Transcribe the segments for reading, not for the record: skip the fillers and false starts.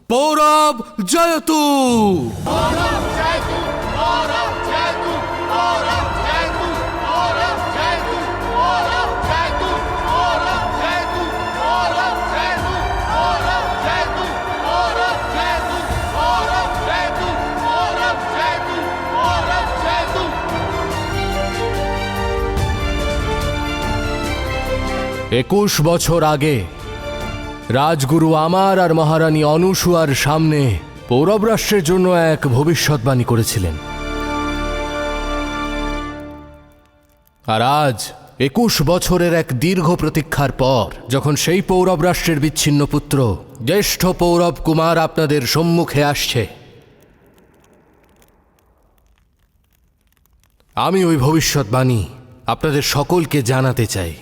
পৌরব জয়তু। একুশ বছর আগে রাজগুরু আমার আর মহারানী অনুসুয়ার সামনে পৌরব রাষ্ট্রের জন্য এক ভবিষ্যৎবাণী করেছিলেন। আর আজ 21 বছরের এক দীর্ঘ প্রতীক্ষার পর যখন সেই পৌরব রাষ্ট্রের বিচ্ছিন্ন পুত্র জ্যেষ্ঠ পৌরব কুমার আপনাদের সম্মুখে আসছে, আমি ওই ভবিষ্যৎবাণী আপনাদের সকলকে জানাতে চাই।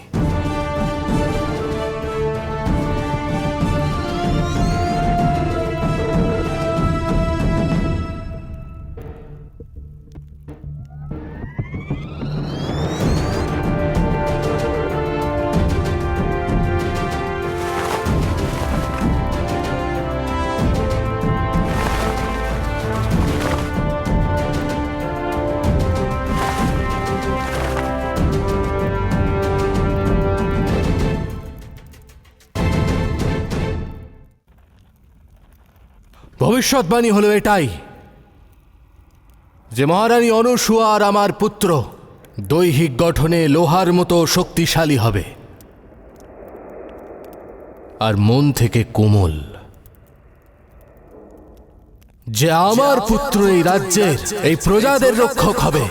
ভবিষ্যৎবাণী হলো এটাই যে মহারানী অনুসুয়া আর আমার পুত্র দৈহিক গঠনে লোহার মতো শক্তিশালী হবে আর মন থেকে কোমল। যে আমার পুত্র এই রাজ্যের এই প্রজাদের রক্ষক হবে।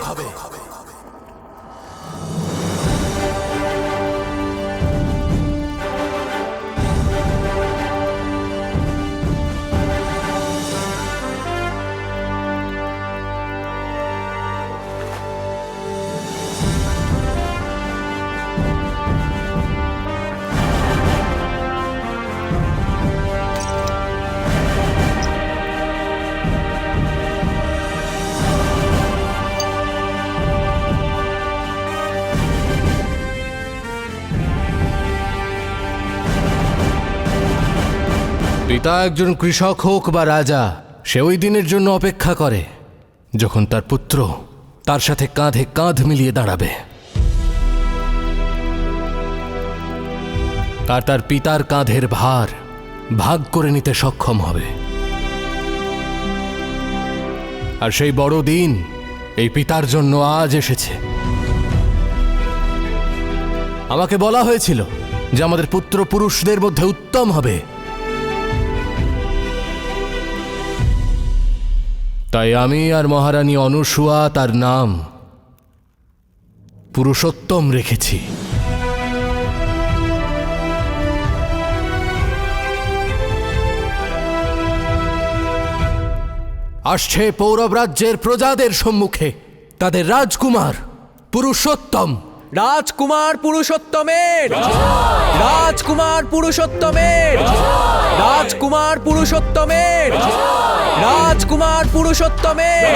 পিতা একজন কৃষক হোক বা রাজা, সে ওই দিনের জন্য অপেক্ষা করে যখন তার পুত্র তার সাথে কাঁধে কাঁধ মিলিয়ে দাঁড়াবে আর তার পিতার কাঁধের ভার ভাগ করে নিতে সক্ষম হবে। আর সেই বড় দিন এই পিতার জন্য আজ এসেছে। আমাকে বলা হয়েছিল যে আমাদের পুত্র পুরুষদের মধ্যে উত্তম হবে, তাই আমি আর মহারানী অনুসুয়া তার নাম পুরুষোত্তম রেখেছি। আসছে পৌরব রাজ্যের প্রজাদের সম্মুখে তাদের রাজকুমার পুরুষোত্তম। রাজকুমার পুরুষোত্তমের, রাজকুমার পুরুষোত্তমের, রাজকুমার পুরুষোত্তমের, রাজকুমার পুরুষোত্তমের।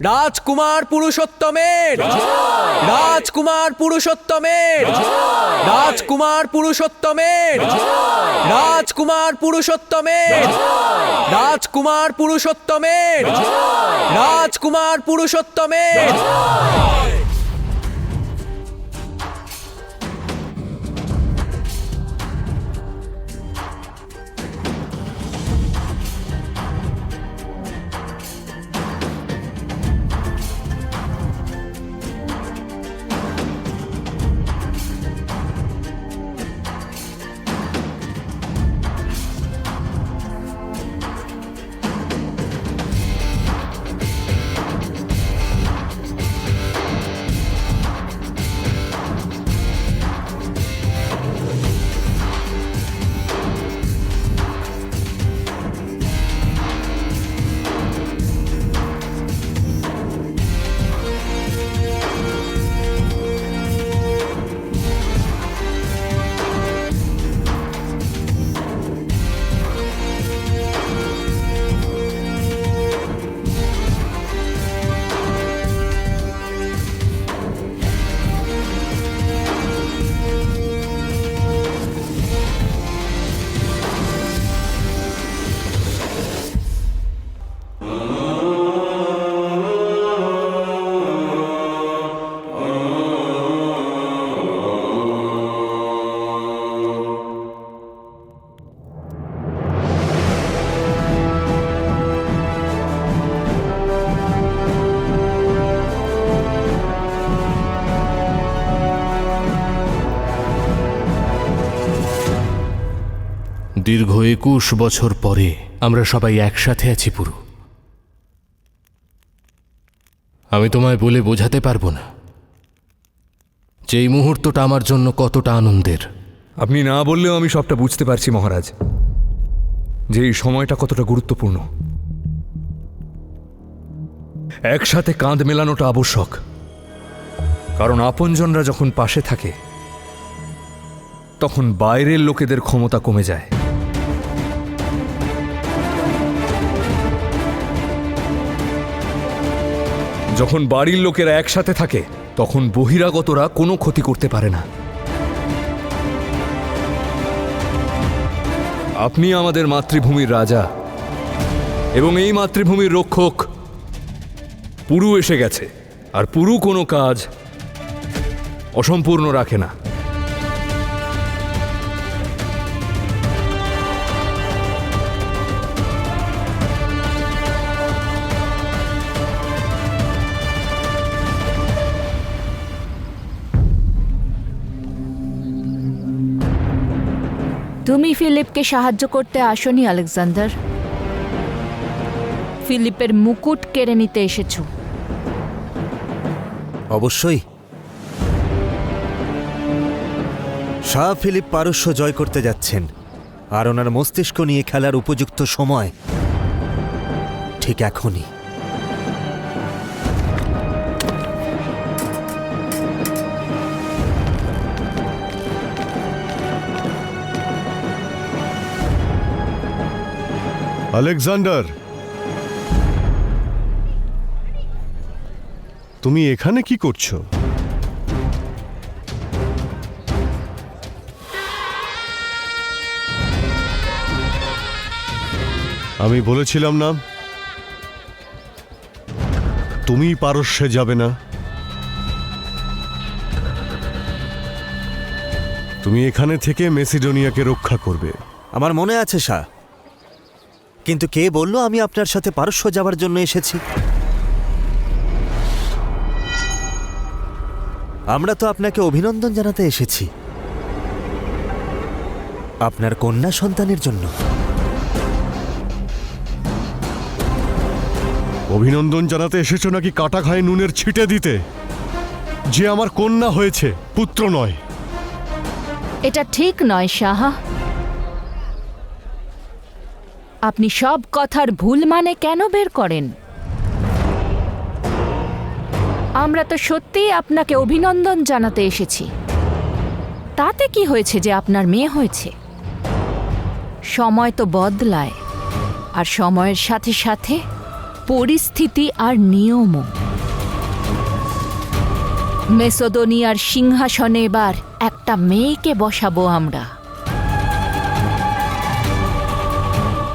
রাজকুমার পুরুষোত্তমের, রাজকুমার পুরুষোত্তমের, রাজকুমার পুরুষোত্তমের, রাজকুমার পুরুষোত্তমের, রাজকুমার পুরুষোত্তমের, রাজকুমার পুরুষোত্তমের। দীর্ঘ 21 বছর পরে আমরা সবাই একসাথে আছি পুরু। আমি তোমায় বলে বোঝাতে পারবো না যে এই মুহূর্তটা আমার জন্য কতটা আনন্দের। আপনি না বললেও আমি সবটা বুঝতে পারছি মহারাজ, যে এই সময়টা কতটা গুরুত্বপূর্ণ। একসাথে কাঁধ মেলানোটা আবশ্যক, কারণ আপনজনরা যখন পাশে থাকে তখন বাইরের লোকেদের ক্ষমতা কমে যায়। যখন বাড়ির লোকেরা একসাথে থাকে তখন বহিরাগতরা কোনো ক্ষতি করতে পারে না। আপনি আমাদের মাতৃভূমির রাজা এবং এই মাতৃভূমির রক্ষক। পুরু এসে গেছে, আর পুরু কোনো কাজ অসম্পূর্ণ রাখে না। তুমি ফিলিপকে সাহায্য করতে আসোনি আলেকজান্ডার, ফিলিপের মুকুট কেড়ে নিতে এসেছো। অবশ্যই শাহ ফিলিপ পারস্য জয় করতে যাচ্ছেন, আর ওনার মস্তিষ্ক নিয়ে খেলার উপযুক্ত সময় ঠিক এখনই। আলেকজান্ডার, তুমি এখানে কি করছো? আমি বলেছিলাম না তুমি পারস্যে যাবে না? তুমি এখানে থেকে মেসিডোনিয়াকে রক্ষা করবে। আমার মনে আছে শাহ, কিন্তু কে বলল আমি আপনার সাথে পারস্য যাওয়ার জন্য এসেছি? আমরা তো আপনাকে অভিনন্দন জানাতে এসেছি, আপনার কন্যা সন্তানের জন্য। অভিনন্দন জানাতে এসেছো নাকি কাটা খায় নুনের ছিটে দিতে যে আমার কন্যা হয়েছে, পুত্র নয়? এটা ঠিক নয় শাহ। আপনি সব কথার ভুল মানে কেন বের করেন? আমরা তো সত্যিই আপনাকে অভিনন্দন জানাতে এসেছি। তাতে কি হয়েছে যে আপনার মেয়ে হয়েছে? সময় তো বদলায়, আর সময়ের সাথে সাথে পরিস্থিতি আর নিয়মও। মেসোদোনিয়ার সিংহাসনে এবার একটা মেয়েকে বসাবো আমরা,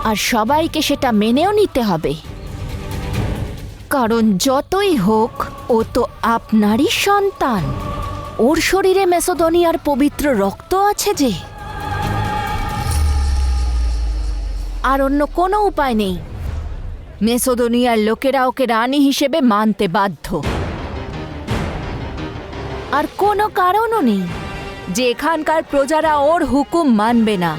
আর সবাইকে সেটা মেনেও নিতে হবে, কারণ যতই হোক ও তো আপনারই সন্তান। ওর শরীরে মেসোদোনিয়ার পবিত্র রক্ত আছে যে। আর অন্য কোনো উপায় নেই, মেসোদোনিয়ার লোকেরা ওকে রানী হিসেবে মানতে বাধ্য। আর কোনো কারণও নেই যে এখানকার প্রজারা ওর হুকুম মানবে না।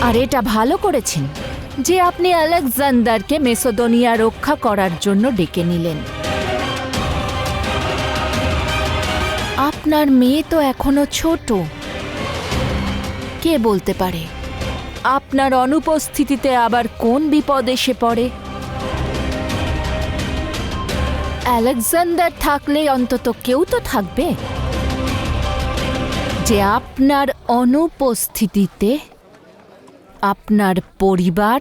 আর এটা ভালো করেছেন যে আপনি আলেকজান্ডারকে মেসোদোনিয়া রক্ষা করার জন্য ডেকে নিলেন। আপনার মেয়ে তো এখনো ছোট, কে বলতে পারে আপনার অনুপস্থিতিতে আবার কোন বিপদ এসে পড়ে। আলেকজান্ডার থাকলে অন্তত কেউ তো থাকবে যে আপনার অনুপস্থিতিতে আপনার পরিবার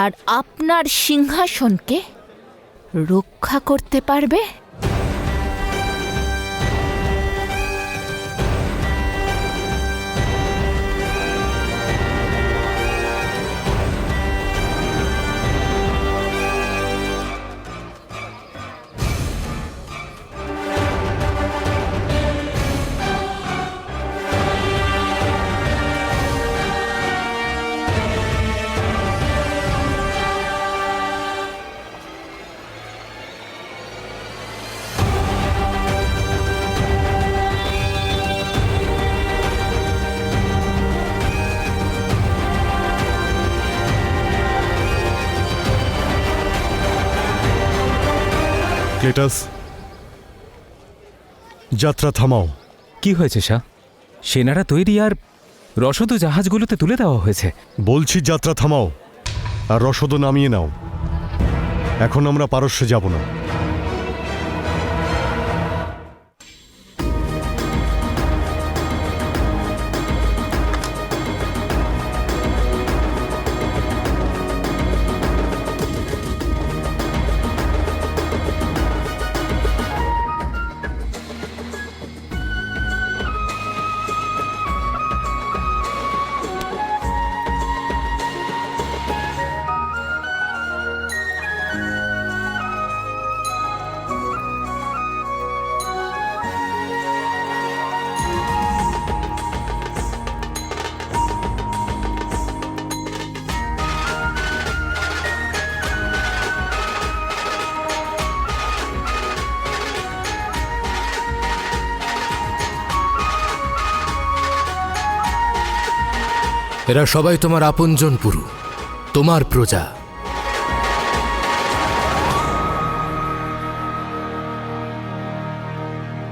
আর আপনার সিংহাসনকে রক্ষা করতে পারবে। লেটাস যাত্রা থামাও। কি হয়েছে শাহ? সেনারা তৈরি আর রসদ ও জাহাজগুলোতে তুলে দেওয়া হয়েছে। বলছি যাত্রা থামাও আর রসদ নামিয়ে নাও। এখন আমরা পারস্যে যাব না। এরা সবাই তোমার আপনজন পুরু, তোমার প্রজা।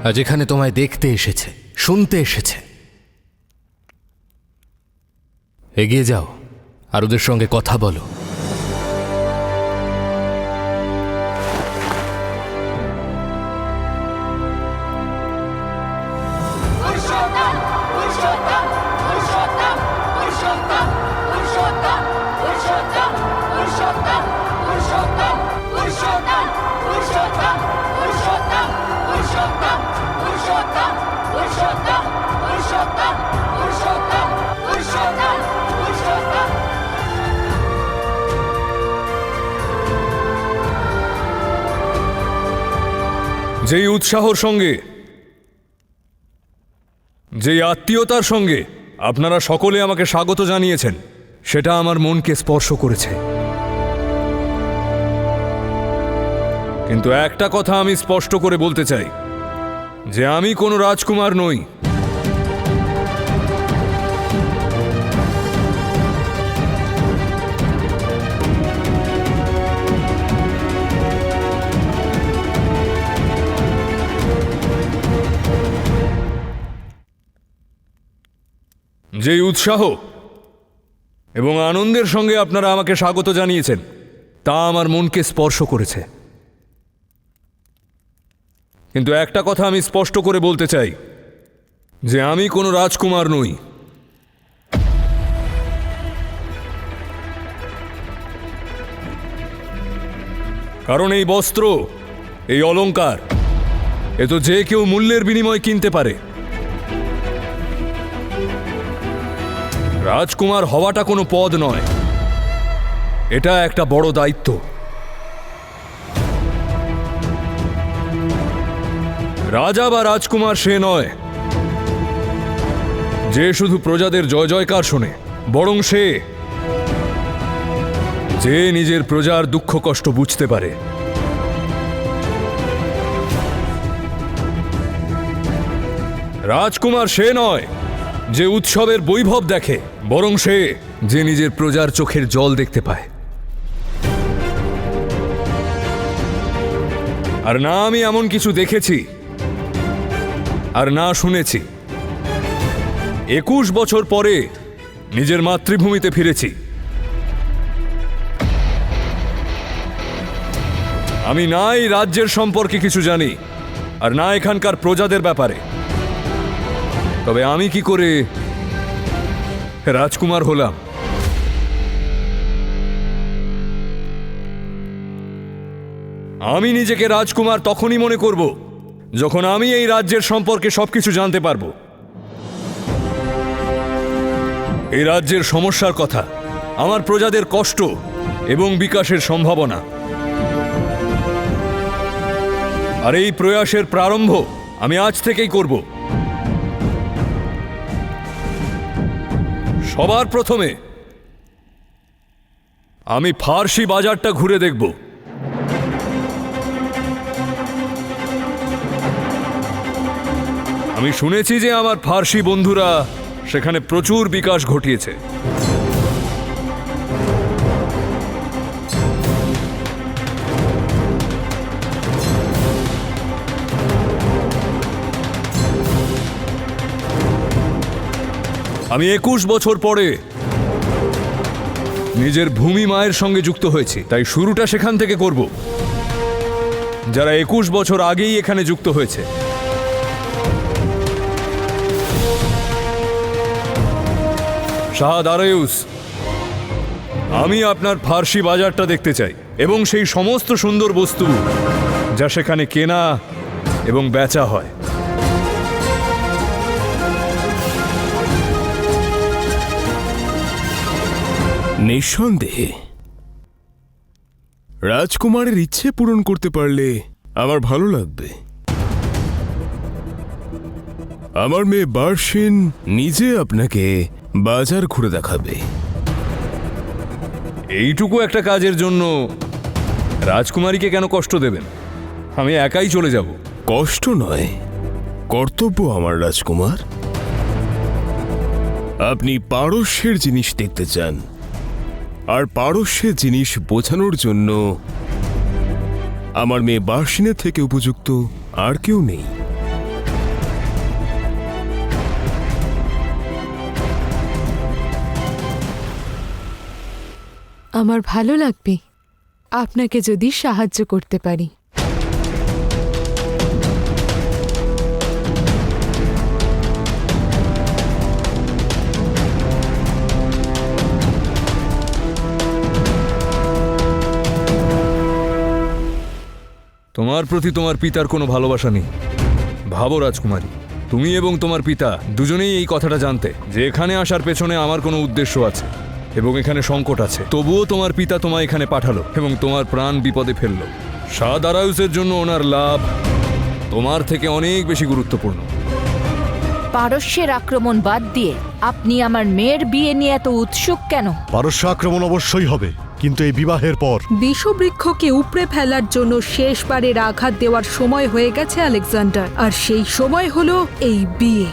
আজ এখানে তোমায় দেখতে এসেছে, শুনতে এসেছে। এগিয়ে যাও আর ওদের সঙ্গে কথা বলো। যেই উৎসাহর সঙ্গে, যেই আত্মীয়তার সঙ্গে আপনারা সকলে আমাকে স্বাগত জানিয়েছেন, সেটা আমার মনকে স্পর্শ করেছে। কিন্তু একটা কথা আমি স্পষ্ট করে বলতে চাই, যে আমি কোনো রাজকুমার নই। যেই উৎসাহ এবং আনন্দের সঙ্গে আপনারা আমাকে স্বাগত জানিয়েছেন, তা আমার মনকে স্পর্শ করেছে। কিন্তু একটা কথা আমি স্পষ্ট করে বলতে চাই, যে আমি কোনো রাজকুমার নই। কারণ এই বস্ত্র, এই অলংকার, এ তো যে কেউ মূল্যের বিনিময়ে কিনতে পারে। রাজকুমার হওয়াটা কোনো পদ নয়, এটা একটা বড় দায়িত্ব। রাজা বা রাজকুমার সে নয় যে শুধু প্রজাদের জয় জয়কার শোনে, বরং সে যে নিজের প্রজার দুঃখ কষ্ট বুঝতে পারে। রাজকুমার সে নয় যে উৎসবের বৈভব দেখে, বরং সে যে নিজের প্রজার চোখের জল দেখতে পায়। আর না আমি এমন কিছু দেখেছি, আর না শুনেছি। 21 বছর পরে নিজের মাতৃভূমিতে ফিরেছি। আমি না এই রাজ্যের সম্পর্কে কিছু জানি, আর না এখানকার প্রজাদের ব্যাপারে। তবে আমি কি করে রাজকুমার হলাম? আমি নিজেকে রাজকুমার তখনই মনে করব যখন আমি এই রাজ্যের সম্পর্কে সবকিছু জানতে পারবো। এই রাজ্যের সমস্যার কথা, আমার প্রজাদের কষ্ট এবং বিকাশের সম্ভাবনা। আর এই প্রয়াসের প্রারম্ভ আমি আজ থেকেই করব। সবার প্রথমে আমি ফার্সি বাজারটা ঘুরে দেখব। আমি শুনেছি যে আমার ফার্সি বন্ধুরা সেখানে প্রচুর বিকাশ ঘটিয়েছে। আমি 21 বছর পরে নিজের ভূমি মায়ের সঙ্গে যুক্ত হয়েছি, তাই শুরুটা সেখান থেকে করব যারা 21 বছর আগেই এখানে যুক্ত হয়েছে। শাহ দারায়ুস, আমি আপনার ফার্সি বাজারটা দেখতে চাই এবং সেই সমস্ত সুন্দর বস্তু যা সেখানে কেনা এবং বেচা হয়। নিঃসন্দেহে রাজকুমারের ইচ্ছে পূরণ করতে পারলে আমার ভালো লাগবে। আমার মেয়ে বার্শিন নিজে আপনাকে বাজার ঘুরে দেখাবে। এইটুকু একটা কাজের জন্য রাজকুমারীকে কেন কষ্ট দেবেন? আমি একাই চলে যাব। কষ্ট নয়, কর্তব্য আমার রাজকুমার। আপনি পারস্যের জিনিস দেখতে চান, আর পারস্যের জিনিস বোঝানোর জন্য আমার মেয়ে বার্শিনের থেকে উপযুক্ত আর কেউ নেই। আমার ভালো লাগবে আপনাকে যদি সাহায্য করতে পারি। তোমার প্রতি তোমার পিতার কোনো ভালোবাসা নেই। ভাবো রাজকুমারী, তুমি এবং তোমার পিতা দুজনেই এই কথাটা জানতে যে এখানে আসার পেছনে আমার কোনো উদ্দেশ্য আছে এবং এখানে সংকট আছে। তবুও তোমার পিতা তোমায় এখানে পাঠালো এবং তোমার প্রাণ বিপদে ফেললো। শাহ দারায়ুসের জন্য ওনার লাভ তোমার থেকে অনেক বেশি গুরুত্বপূর্ণ। পারস্যের আক্রমণ বাদ দিয়ে আপনি আমার মেয়ের বিয়ে নিয়ে এত উৎসুক কেন? পারস্য আক্রমণ অবশ্যই হবে, কিন্তু এই বিবাহের পর। বিষবৃক্ষকে উপড়ে ফেলার জন্য শেষবারের আঘাত দেওয়ার সময় হয়ে গেছে আলেকজান্ডার, আর সেই সময় হলো এই বিয়ে।